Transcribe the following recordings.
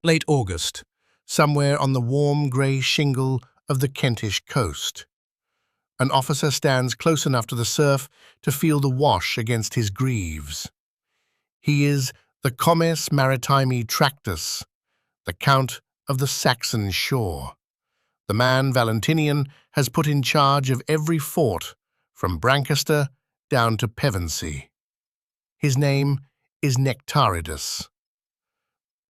Late August, somewhere on the warm grey shingle of the Kentish coast. An officer stands close enough to the surf to feel the wash against his greaves. He is the Comes Maritimi Tractus, the Count of the Saxon Shore. The man Valentinian has put in charge of every fort, from Brancaster down to Pevensey. His name is Nectaridus.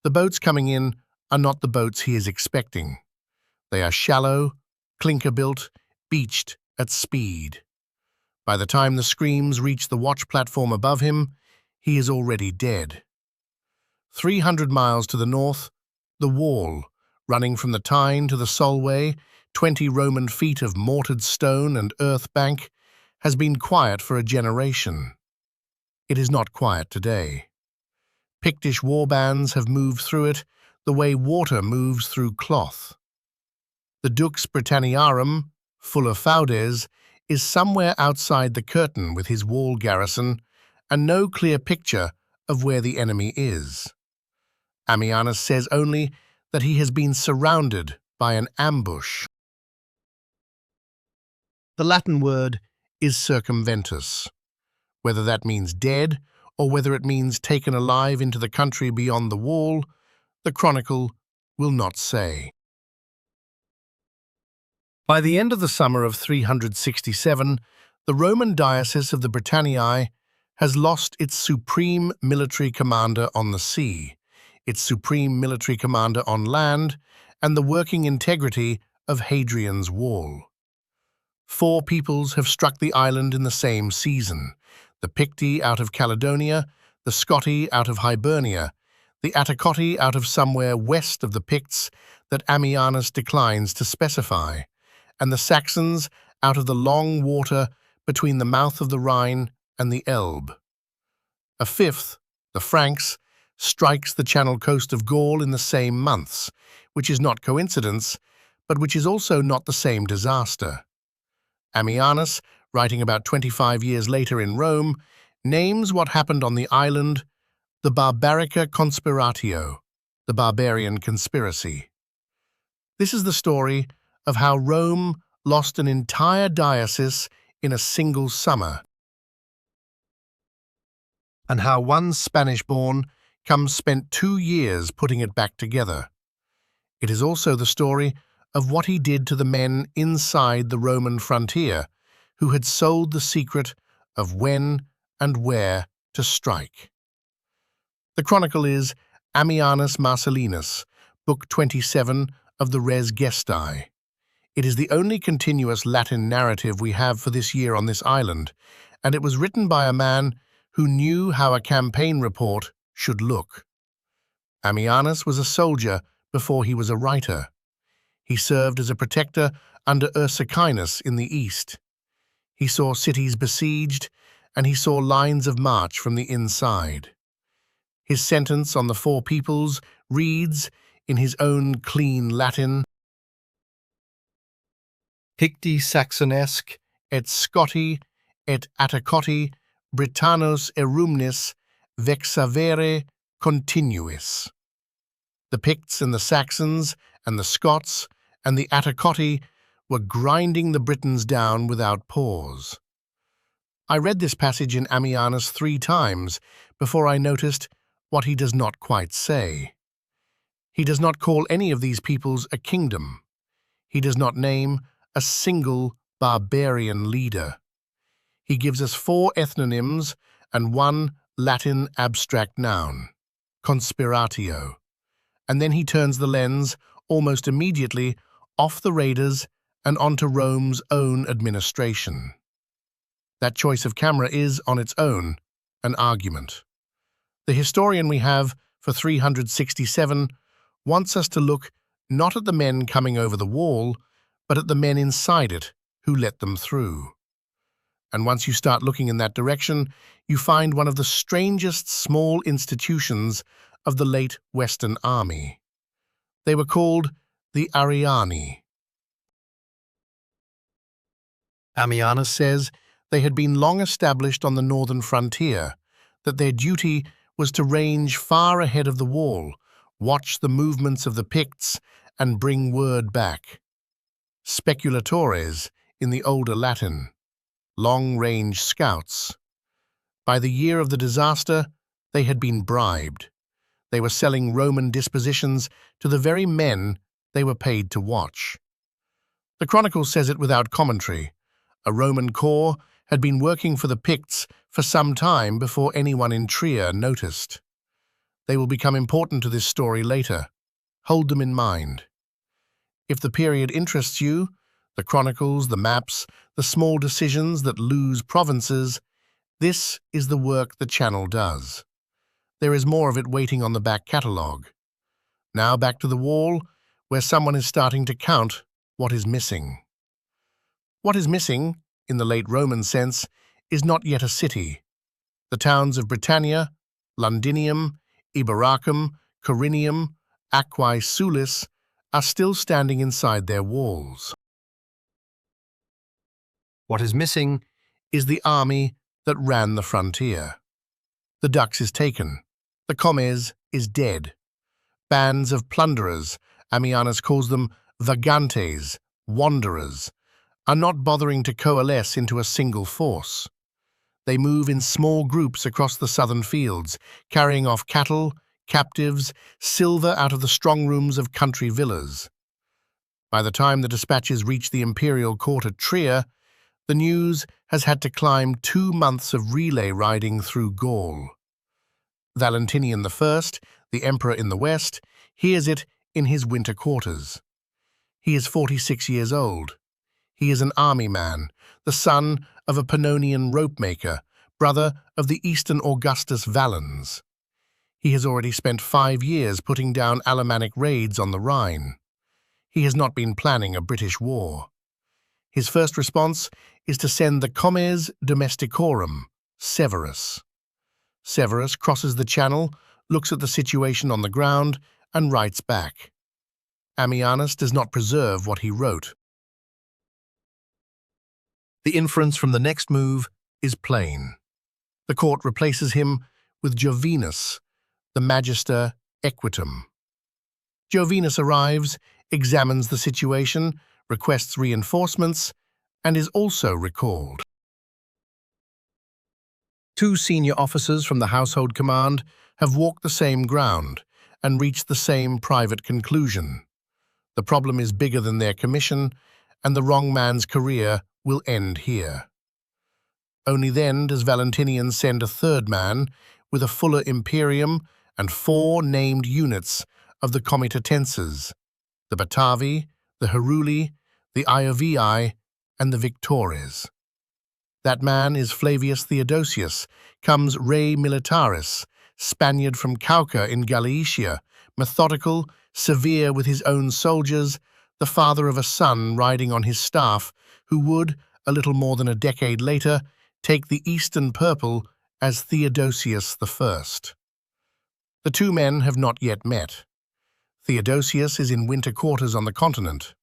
The boats coming in are not the boats he is expecting. They are shallow, clinker-built, beached at speed. By the time the screams reach the watch platform above him, he is already dead. 300 miles to the north, the wall, running from the Tyne to the Solway, 20 Roman feet of mortared stone and earth bank, has been quiet for a generation. It is not quiet today. Pictish warbands have moved through it the way water moves through cloth. The Dux Britanniarum, full of faudes, is somewhere outside the curtain with his wall garrison and no clear picture of where the enemy is. Ammianus says only that he has been surrounded by an ambush. The Latin word is circumventus. Whether that means dead or whether it means taken alive into the country beyond the wall, the chronicle will not say. By the end of the summer of 367, the Roman diocese of the Britanniae has lost its supreme military commander on the sea, its supreme military commander on land, and the working integrity of Hadrian's wall. 4 peoples have struck the island in the same season: the Picti out of Caledonia, the Scotti out of Hibernia, the Atticotti out of somewhere west of the Picts that Ammianus declines to specify, and the Saxons out of the long water between the mouth of the Rhine and the Elbe. A 5th, the Franks, strikes the Channel coast of Gaul in the same months, which is not coincidence, but which is also not the same disaster. Ammianus, writing about 25 years later in Rome, names what happened on the island the Barbarica Conspiratio, the Barbarian conspiracy. This is the story of how Rome lost an entire diocese in a single summer, and how one Spanish-born spent 2 years putting it back together. It is also the story of what he did to the men inside the Roman frontier who had sold the secret of when and where to strike. The chronicle is Ammianus Marcellinus, Book 27 of the Res Gestae. It is the only continuous Latin narrative we have for this year on this island, and it was written by a man who knew how a campaign report should look. Ammianus was a soldier before he was a writer. He served as a protector under Ursicinus in the east. He saw cities besieged, and he saw lines of march from the inside. His sentence on the 4 peoples reads, in his own clean Latin, Picti Saxonesque et Scotti et Atticotti Britannos erumnis vexavere continuis. The Picts and the Saxons and the Scots and the Atticotti were grinding the Britons down without pause. I read this passage in Ammianus 3 times before I noticed what he does not quite say. He does not call any of these peoples a kingdom. He does not name a single barbarian leader. He gives us 4 ethnonyms and 1 Latin abstract noun, conspiratio, and then he turns the lens almost immediately off the raiders and onto Rome's own administration. That choice of camera is, on its own, an argument. The historian we have for 367 wants us to look not at the men coming over the wall, but at the men inside it who let them through. And once you start looking in that direction, you find one of the strangest small institutions of the late Western army. They were called the Areani. Ammianus says they had been long established on the northern frontier, that their duty was to range far ahead of the wall, watch the movements of the Picts, and bring word back. Speculatores, in the older Latin, long-range scouts. By the year of the disaster, they had been bribed. They were selling Roman dispositions to the very men they were paid to watch. The Chronicle says it without commentary. A Roman corps had been working for the Picts for some time before anyone in Trier noticed. They will become important to this story later. Hold them in mind. If the period interests you, the chronicles, the maps, the small decisions that lose provinces, this is the work the channel does. There is more of it waiting on the back catalogue. Now back to the wall, where someone is starting to count what is missing. What is missing, in the late Roman sense, is not yet a city. The towns of Britannia, Londinium, Iberacum, Corinium, Aquae Sulis are still standing inside their walls. What is missing is the army that ran the frontier. The Dux is taken. The Comes is dead. Bands of plunderers, Ammianus calls them vagantes, wanderers, are not bothering to coalesce into a single force. They move in small groups across the southern fields, carrying off cattle, captives, silver out of the strong rooms of country villas. By the time the dispatches reach the imperial court at Trier, the news has had to climb 2 months of relay riding through Gaul. Valentinian I, the emperor in the west, hears it in his winter quarters. He is 46 years old. He is an army man, the son of a Pannonian rope-maker, brother of the Eastern Augustus Valens. He has already spent 5 years putting down Alemannic raids on the Rhine. He has not been planning a British war. His first response is to send the Comes Domesticorum, Severus. Severus crosses the channel, looks at the situation on the ground, and writes back. Ammianus does not preserve what he wrote. The inference from the next move is plain. The court replaces him with Jovinus, the Magister Equitum. Jovinus arrives, examines the situation, requests reinforcements, and is also recalled. 2 senior officers from the household command have walked the same ground and reached the same private conclusion. The problem is bigger than their commission, and the wrong man's career will end here. Only then does Valentinian send a third man with a fuller imperium and 4 named units of the comitatenses, the Batavi, the Heruli, the Iovii, and the Victores. That man is Flavius Theodosius, comes Rei Militaris, Spaniard from Cauca in Galaetia, methodical, severe with his own soldiers, the father of a son riding on his staff, who would, a little more than a decade later, take the Eastern Purple as Theodosius I. The 2 men have not yet met. Theodosius is in winter quarters on the continent.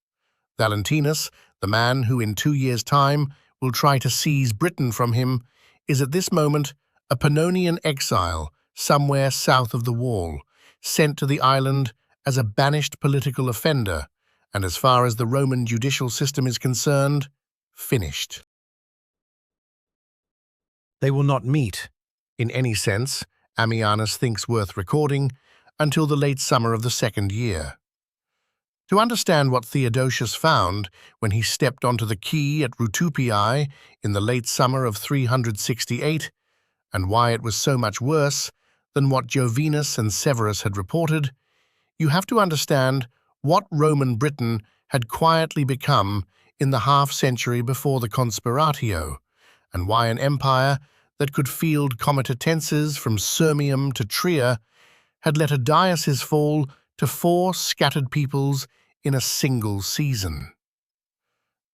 Valentinus, the man who in 2 years' time will try to seize Britain from him, is at this moment a Pannonian exile somewhere south of the wall, sent to the island as a banished political offender, and as far as the Roman judicial system is concerned, finished. They will not meet, in any sense, Ammianus thinks worth recording, until the late summer of the 2nd year. To understand what Theodosius found when he stepped onto the quay at Rutupiae in the late summer of 368, and why it was so much worse than what Jovinus and Severus had reported, you have to understand what Roman Britain had quietly become in the half-century before the Conspiratio, and why an empire that could field comitatenses from Sirmium to Trier had let a diocese fall to 4 scattered peoples in a single season.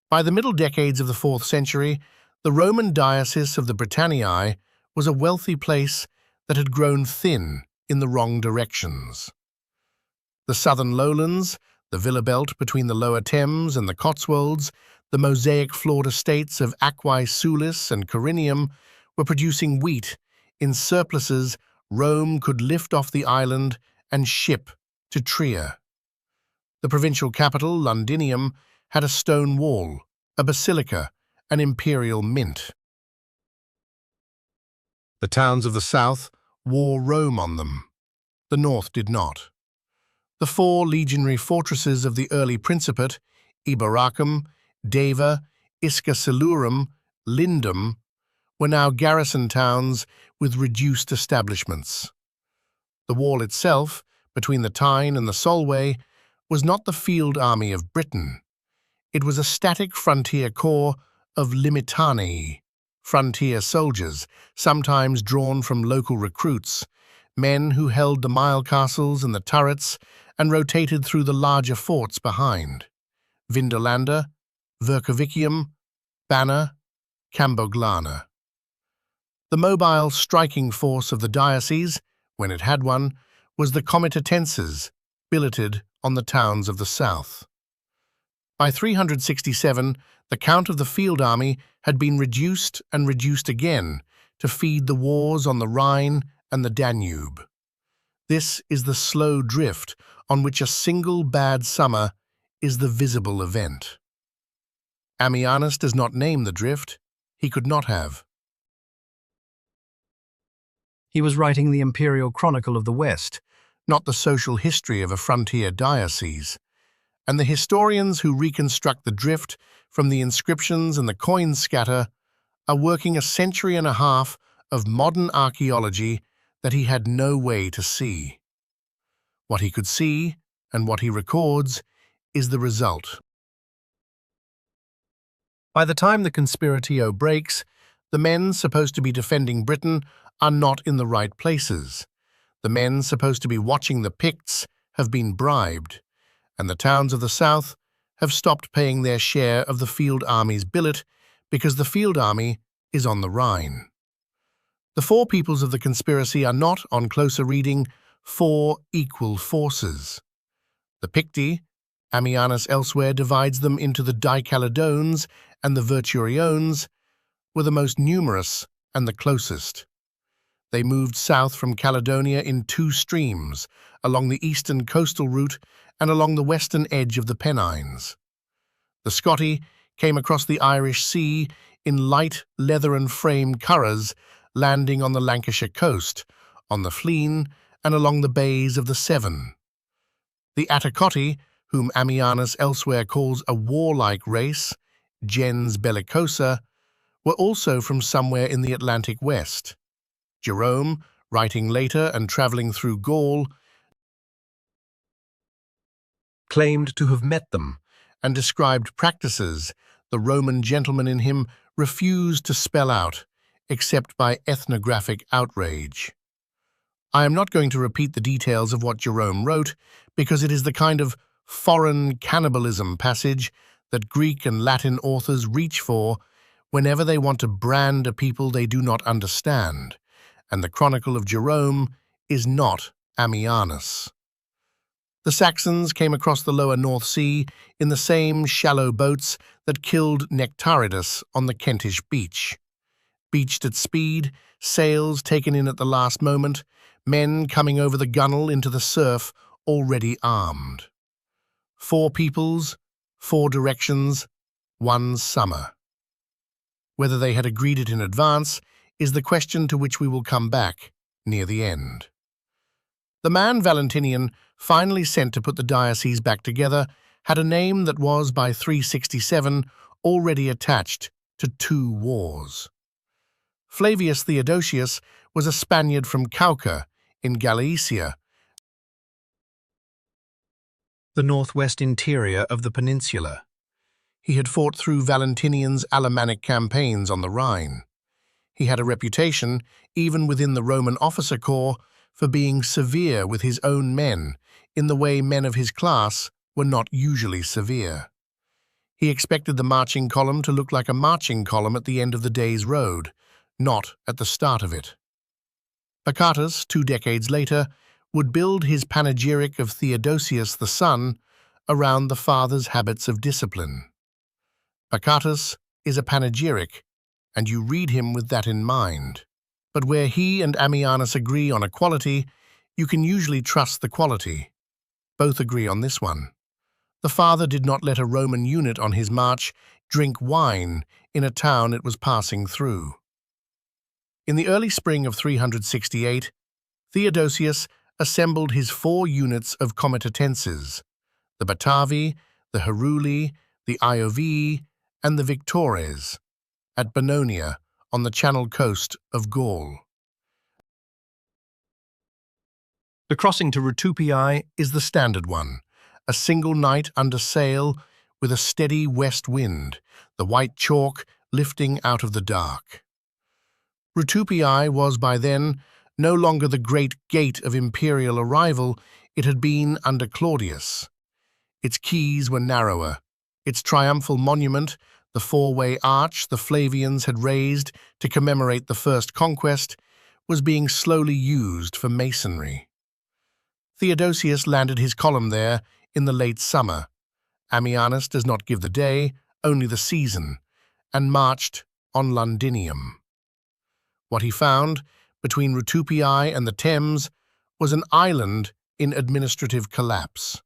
By the middle decades of the 4th century, the Roman diocese of the Britanniae was a wealthy place that had grown thin in the wrong directions. The southern lowlands, the villa belt between the lower Thames and the Cotswolds, the mosaic-floored estates of Aquae Sulis and Corinium were producing wheat in surpluses Rome could lift off the island and ship to Trier. The provincial capital, Londinium, had a stone wall, a basilica, an imperial mint. The towns of the south wore Rome on them. The north did not. The 4 legionary fortresses of the early Principate, Iberacum, Deva, Isca Silurum, Lindum, were now garrison towns with reduced establishments. The wall itself, between the Tyne and the Solway, was not the field army of Britain. It was a static frontier corps of limitanei, frontier soldiers, sometimes drawn from local recruits, men who held the mile castles and the turrets and rotated through the larger forts behind. Vindolanda, Vercovicium, Banner, Camboglana. The mobile striking force of the diocese, when it had one, was the comitatenses, billeted on the towns of the south. By 367, the count of the field army had been reduced and reduced again to feed the wars on the Rhine and the Danube. This is the slow drift on which a single bad summer is the visible event. Ammianus does not name the drift. He could not have. He was writing the Imperial Chronicle of the West, not the social history of a frontier diocese, and the historians who reconstruct the drift from the inscriptions and the coin scatter are working a century and a half of modern archaeology that he had no way to see. What he could see, and what he records, is the result. By the time the conspiratio breaks, the men supposed to be defending Britain are not in the right places. The men supposed to be watching the Picts have been bribed, and the towns of the south have stopped paying their share of the field army's billet because the field army is on the Rhine. The 4 peoples of the conspiracy are not, on closer reading, 4 equal forces. The Picti, Ammianus elsewhere divides them into the Dicaledones and the Virturiones, were the most numerous and the closest. They moved south from Caledonia in 2 streams, along the eastern coastal route and along the western edge of the Pennines. The Scotti came across the Irish Sea in light leathern-frame curraghs, landing on the Lancashire coast, on the Flean, and along the bays of the Severn. The Atticotti, whom Ammianus elsewhere calls a warlike race, gens bellicosa, were also from somewhere in the Atlantic West. Jerome, writing later and travelling through Gaul, claimed to have met them and described practices the Roman gentleman in him refused to spell out, except by ethnographic outrage. I am not going to repeat the details of what Jerome wrote, because it is the kind of foreign cannibalism passage that Greek and Latin authors reach for whenever they want to brand a people they do not understand, and the Chronicle of Jerome is not Ammianus. The Saxons came across the lower North Sea in the same shallow boats that killed Nectaridus on the Kentish beach. Beached at speed, sails taken in at the last moment, men coming over the gunwale into the surf already armed. 4 peoples, 4 directions, 1 summer. Whether they had agreed it in advance is the question to which we will come back near the end. The man Valentinian finally sent to put the diocese back together had a name that was, by 367, already attached to 2 wars. Flavius Theodosius was a Spaniard from Cauca in Galicia, the northwest interior of the peninsula. He had fought through Valentinian's Alemannic campaigns on the Rhine. He had a reputation, even within the Roman officer corps, for being severe with his own men, in the way men of his class were not usually severe. He expected the marching column to look like a marching column at the end of the day's road, not at the start of it. Pacatus, 2 decades later, would build his panegyric of Theodosius the son around the father's habits of discipline. Pacatus is a panegyric, and you read him with that in mind. But where he and Ammianus agree on a quality, you can usually trust the quality. Both agree on this one. The father did not let a Roman unit on his march drink wine in a town it was passing through. In the early spring of 368, Theodosius assembled his 4 units of comitatenses, the Batavi, the Heruli, the Iovi, and the Victores, at Bononia on the Channel coast of Gaul. The crossing to Rutupiae Is the standard one, a single night under sail with a steady west wind, the white chalk lifting out of the dark. Rutupiae was by then no longer the great gate of imperial arrival it had been under Claudius. Its quays were narrower. Its triumphal monument, the 4-way arch the Flavians had raised to commemorate the first conquest, was being slowly used for masonry. Theodosius landed his column there in the late summer. Ammianus does not give the day, only the season, and marched on Londinium. What he found, between Rutupiae and the Thames, was an island in administrative collapse.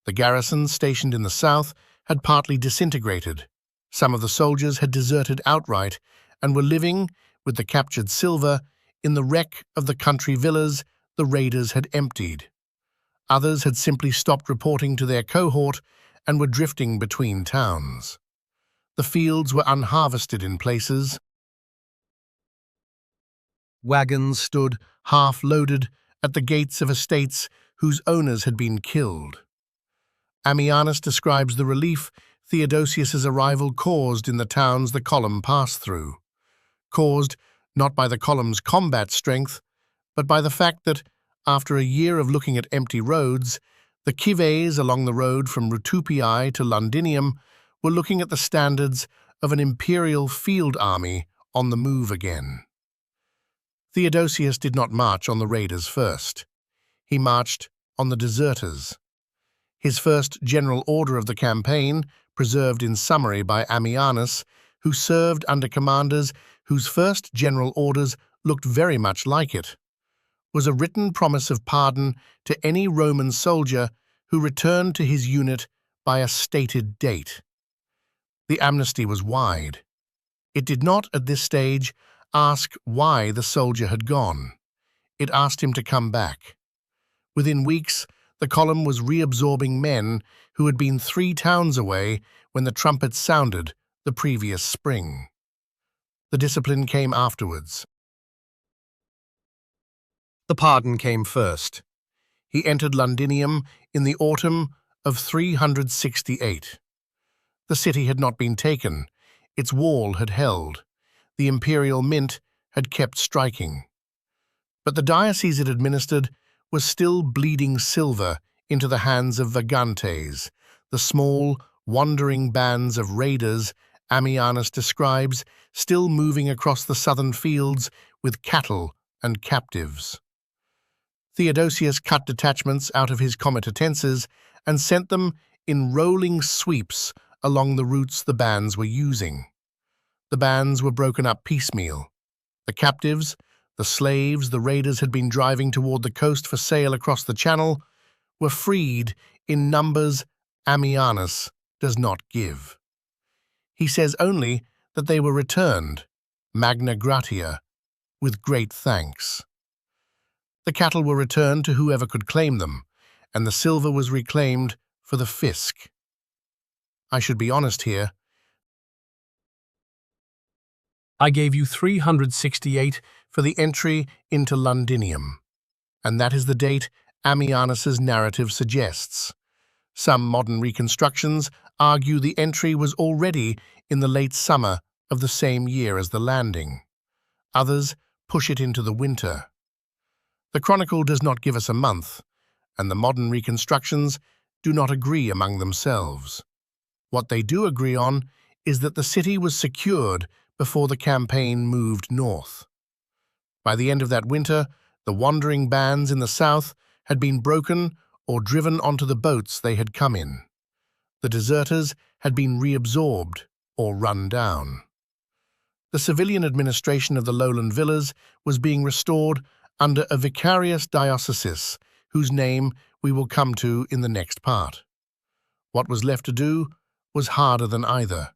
The garrisons stationed in the south had partly disintegrated. Some of the soldiers had deserted outright and were living, with the captured silver, in the wreck of the country villas the raiders had emptied. Others had simply stopped reporting to their cohort and were drifting between towns. The fields were unharvested in places. Wagons stood, half-loaded, at the gates of estates whose owners had been killed. Ammianus describes the relief Theodosius's arrival caused in the towns the column passed through, caused not by the column's combat strength, but by the fact that, after a year of looking at empty roads, the cives along the road from Rutupiae to Londinium were looking at the standards of an imperial field army on the move again. Theodosius did not march on the raiders first. He marched on the deserters. His first general order of the campaign, preserved in summary by Ammianus, who served under commanders whose first general orders looked very much like it, was a written promise of pardon to any Roman soldier who returned to his unit by a stated date. The amnesty was wide. It did not, at this stage, ask why the soldier had gone. It asked him to come back. Within weeks, the column was reabsorbing men who had been 3 towns away when the trumpets sounded the previous spring. The discipline came afterwards. The pardon came first. He entered Londinium in the autumn of 368. The city had not been taken. Its wall had held. The imperial mint had kept striking. But the diocese it administered was still bleeding silver into the hands of vagantes, the small, wandering bands of raiders Ammianus describes still moving across the southern fields with cattle and captives. Theodosius cut detachments out of his comitatenses and sent them in rolling sweeps along the routes the bands were using. The bands were broken up piecemeal. The captives, the slaves the raiders had been driving toward the coast for sale across the Channel, were freed in numbers Ammianus does not give. He says only that they were returned, magna gratia, with great thanks. The cattle were returned to whoever could claim them, and the silver was reclaimed for the fisc. I should be honest here. I gave you 368 for the entry into Londinium, and that is the date Ammianus's narrative suggests. Some modern reconstructions argue the entry was already in the late summer of the same year as the landing. Others push it into the winter. The chronicle does not give us a month, and the modern reconstructions do not agree among themselves. What they do agree on is that the city was secured before the campaign moved north. By the end of that winter, the wandering bands in the south had been broken or driven onto the boats they had come in. The deserters had been reabsorbed or run down. The civilian administration of the lowland villas was being restored under a vicarious diocese whose name we will come to in the next part. What was left to do was harder than either.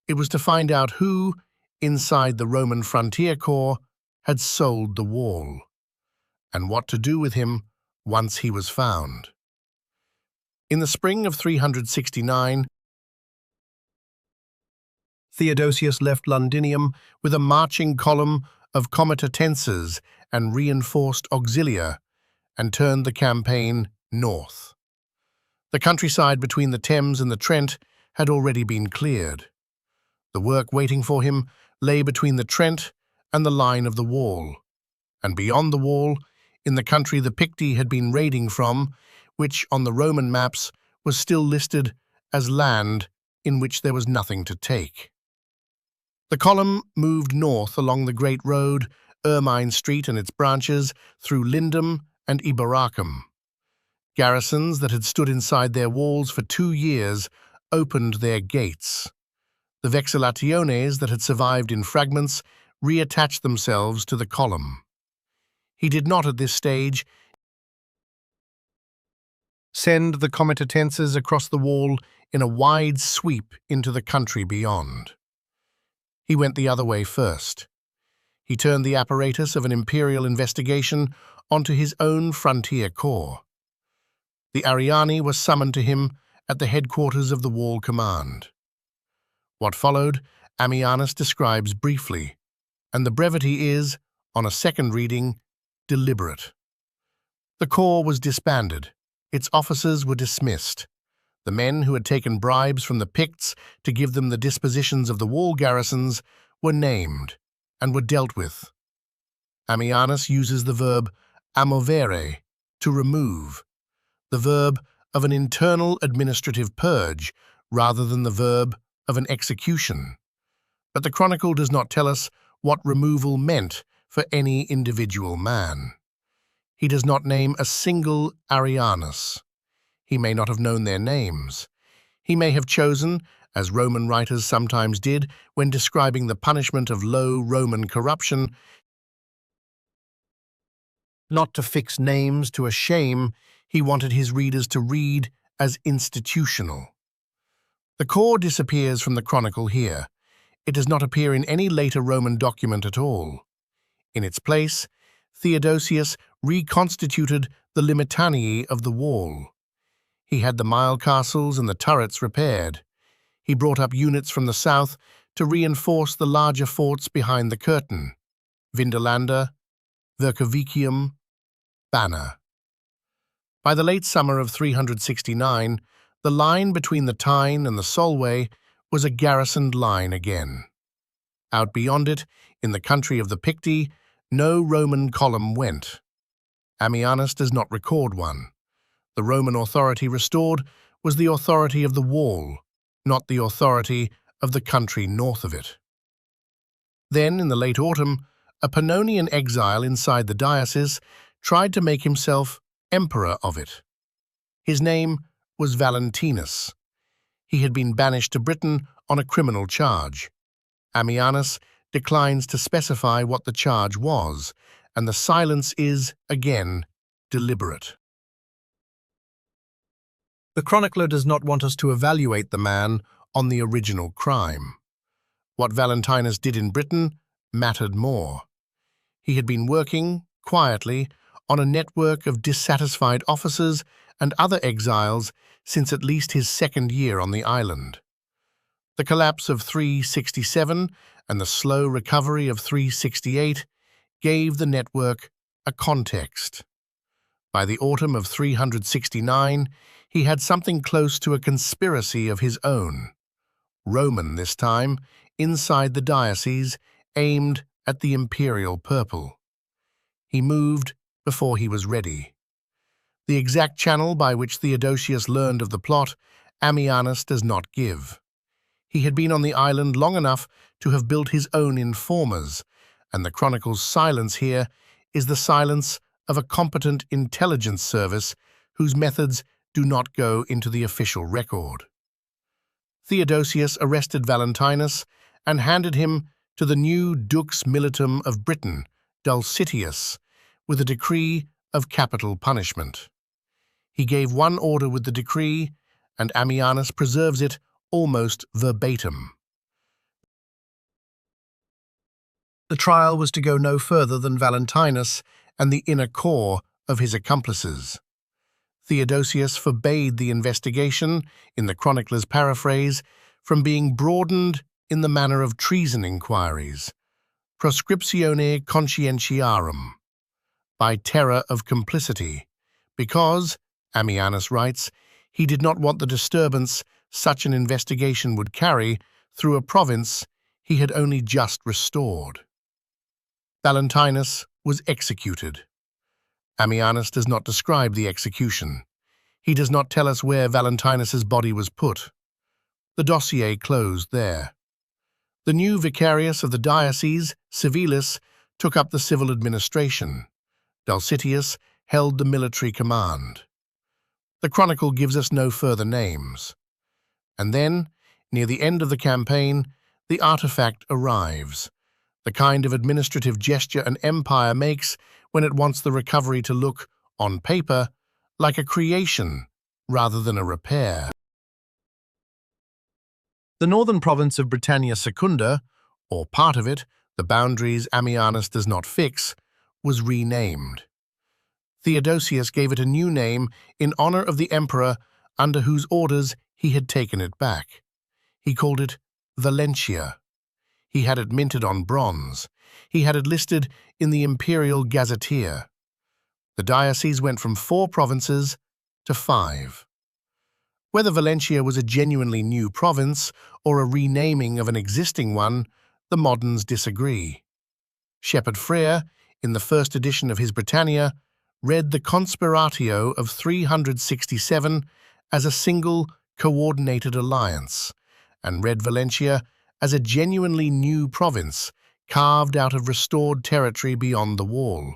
It was to find out who, inside the Roman frontier corps, had sold the wall, and what to do with him once he was found. In the spring of 369, Theodosius left Londinium with a marching column of comitatenses and reinforced auxilia, and turned the campaign north. The countryside between the Thames and the Trent had already been cleared. The work waiting for him lay between the Trent and the line of the wall, and beyond the wall, in the country the Picti had been raiding from, which on the Roman maps was still listed as land in which there was nothing to take. The column moved north along the Great Road, Ermine Street and its branches, through Lindum and Iberacum. Garrisons that had stood inside their walls for 2 years opened their gates. The vexillationes that had survived in fragments reattached themselves to the column. He did not at this stage send the comitatenses across the wall in a wide sweep into the country beyond. He went the other way first. He turned the apparatus of an imperial investigation onto his own frontier corps. The Areani was summoned to him at the headquarters of the Wall Command. What followed, Ammianus describes briefly, and the brevity is, on a second reading, deliberate. The corps was disbanded. Its officers were dismissed. The men who had taken bribes from the Picts to give them the dispositions of the wall garrisons were named and were dealt with. Ammianus uses the verb amovere, to remove, the verb of an internal administrative purge rather than the verb of an execution. But the chronicle does not tell us what removal meant for any individual man. He does not name a single Arianus. He may not have known their names. He may have chosen, as Roman writers sometimes did when describing the punishment of low Roman corruption, not to fix names to a shame he wanted his readers to read as institutional. The corps disappears from the chronicle here. It does not appear in any later Roman document at all. In its place, Theodosius reconstituted the limitanii of the wall. He had the mile castles and the turrets repaired. He brought up units from the south to reinforce the larger forts behind the curtain, Vindolanda, Vercovicium, Banner. By the late summer of 369, the line between the Tyne and the Solway was a garrisoned line again. Out beyond it, in the country of the Picti, no Roman column went. Ammianus does not record one. The Roman authority restored was the authority of the wall, not the authority of the country north of it. Then, in the late autumn, a Pannonian exile inside the diocese tried to make himself emperor of it. His name was Valentinus. He had been banished to Britain on a criminal charge. Ammianus declines to specify what the charge was, and the silence is, again, deliberate. The chronicler does not want us to evaluate the man on the original crime. What Valentinus did in Britain mattered more. He had been working, quietly, on a network of dissatisfied officers and other exiles since at least his second year on the island. The collapse of 367 and the slow recovery of 368 gave the network a context. By the autumn of 369, he had something close to a conspiracy of his own. Roman this time, inside the diocese, aimed at the imperial purple. He moved before he was ready. The exact channel by which Theodosius learned of the plot, Ammianus does not give. He had been on the island long enough to have built his own informers, and the chronicle's silence here is the silence of a competent intelligence service whose methods do not go into the official record. Theodosius arrested Valentinus and handed him to the new Dux Militum of Britain, Dulcitius, with a decree of capital punishment. He gave one order with the decree, and Ammianus preserves it almost verbatim. The trial was to go no further than Valentinus and the inner core of his accomplices. Theodosius forbade the investigation, in the chronicler's paraphrase, from being broadened in the manner of treason inquiries, proscriptione conscientiarum, by terror of complicity, because, Ammianus writes, he did not want the disturbance such an investigation would carry through a province he had only just restored. Valentinus was executed. Ammianus does not describe the execution. He does not tell us where Valentinus's body was put. The dossier closed there. The new vicarius of the diocese, Civilis, took up the civil administration. Dulcitius held the military command. The chronicle gives us no further names. And then, near the end of the campaign, the artifact arrives, the kind of administrative gesture an empire makes when it wants the recovery to look, on paper, like a creation rather than a repair. The northern province of Britannia Secunda, or part of it, the boundaries Ammianus does not fix, was renamed. Theodosius gave it a new name in honor of the emperor under whose orders he had taken it back. He called it Valentia. He had it minted on bronze. He had it listed in the imperial gazetteer. The diocese went from 4 provinces to 5. Whether Valentia was a genuinely new province or a renaming of an existing one, the moderns disagree. Shepherd Frere, in the first edition of his Britannia, read the Conspiratio of 367 as a single, coordinated alliance, and read Valentia as a genuinely new province carved out of restored territory beyond the wall,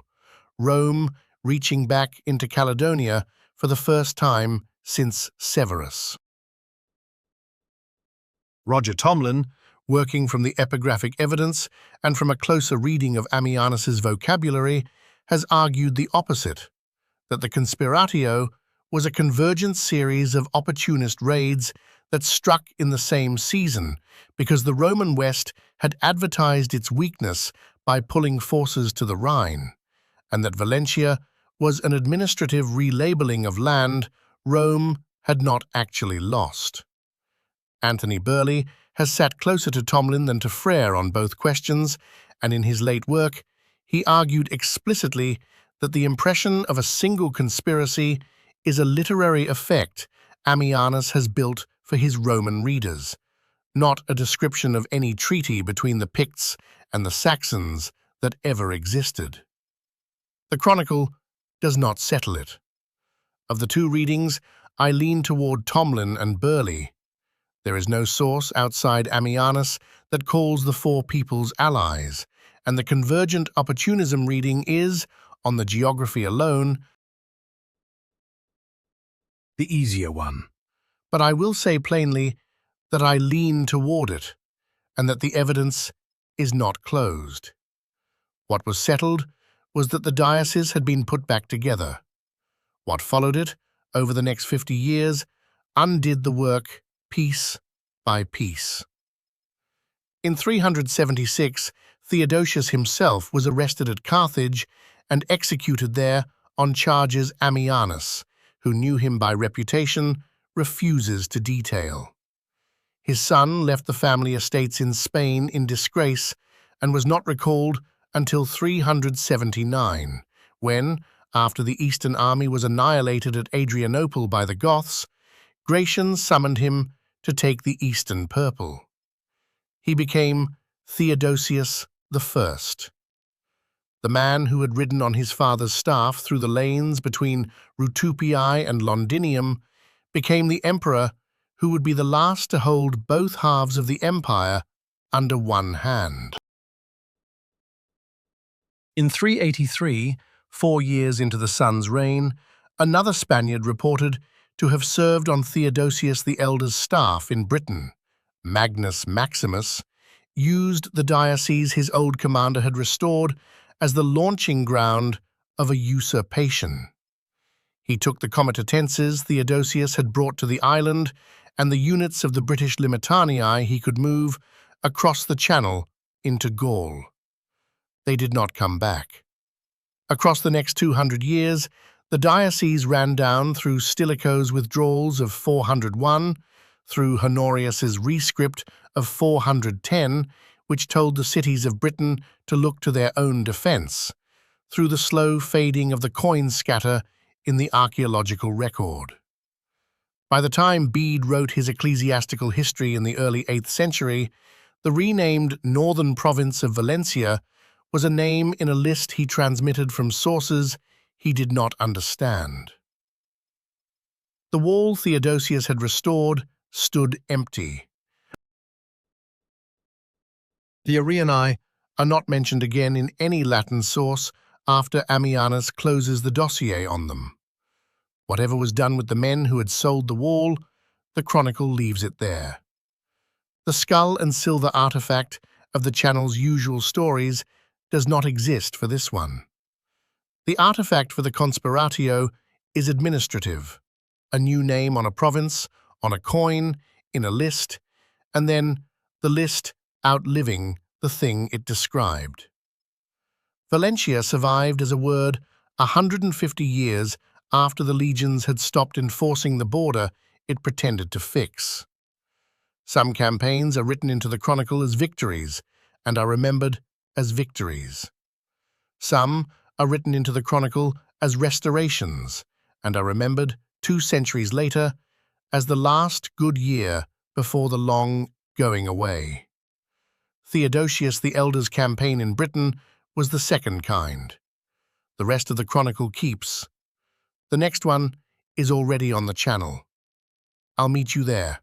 Rome reaching back into Caledonia for the first time since Severus. Roger Tomlin, working from the epigraphic evidence and from a closer reading of Ammianus's vocabulary, has argued the opposite, that the Conspiratio was a convergent series of opportunist raids that struck in the same season because the Roman West had advertised its weakness by pulling forces to the Rhine, and that Valentia was an administrative relabeling of land Rome had not actually lost. Anthony Burley has sat closer to Tomlin than to Frere on both questions, and in his late work, he argued explicitly that the impression of a single conspiracy is a literary effect Ammianus has built for his Roman readers, not a description of any treaty between the Picts and the Saxons that ever existed. The Chronicle does not settle it. Of the 2 readings, I lean toward Tomlin and Burley. There is no source outside Ammianus that calls the 4 peoples allies, and the convergent opportunism reading is, on the geography alone, the easier one. But I will say plainly that I lean toward it, and that the evidence is not closed. What was settled was that the diocese had been put back together. What followed it, over the next 50 years, undid the work piece by piece. In 376, Theodosius himself was arrested at Carthage and executed there on charges Ammianus, who knew him by reputation, refuses to detail. His son left the family estates in Spain in disgrace and was not recalled until 379, when, after the Eastern army was annihilated at Adrianople by the Goths, Gratian summoned him to take the Eastern purple. He became Theodosius I. The man who had ridden on his father's staff through the lanes between Rutupiae and Londinium became the emperor who would be the last to hold both halves of the empire under one hand. In 383, 4 years into the son's reign, another Spaniard reported to have served on Theodosius the Elder's staff in Britain. Magnus Maximus used the diocese his old commander had restored as the launching ground of a usurpation. He took the comitatenses Theodosius had brought to the island and the units of the British Limitanii he could move across the Channel into Gaul. They did not come back. Across the next 200 years, the diocese ran down through Stilicho's withdrawals of 401, through Honorius's rescript of 410, which told the cities of Britain to look to their own defence, through the slow fading of the coin scatter in the archaeological record. By the time Bede wrote his ecclesiastical history in the early 8th century, the renamed northern province of Valencia was a name in a list he transmitted from sources he did not understand. The wall Theodosius had restored stood empty. The Areani are not mentioned again in any Latin source after Ammianus closes the dossier on them. Whatever was done with the men who had sold the wall, the chronicle leaves it there. The skull and silver artifact of the Channel's usual stories does not exist for this one. The artifact for the conspiratio is administrative, a new name on a province, on a coin, in a list, and then the list outliving the thing it described. Valentia survived as a word 150 years after the legions had stopped enforcing the border it pretended to fix. Some campaigns are written into the chronicle as victories and are remembered as victories. Some are written into the chronicle as restorations and are remembered 2 centuries later as the last good year before the long going away. Theodosius the Elder's campaign in Britain was the second kind. The rest of the chronicle keeps. The next one is already on the channel. I'll meet you there.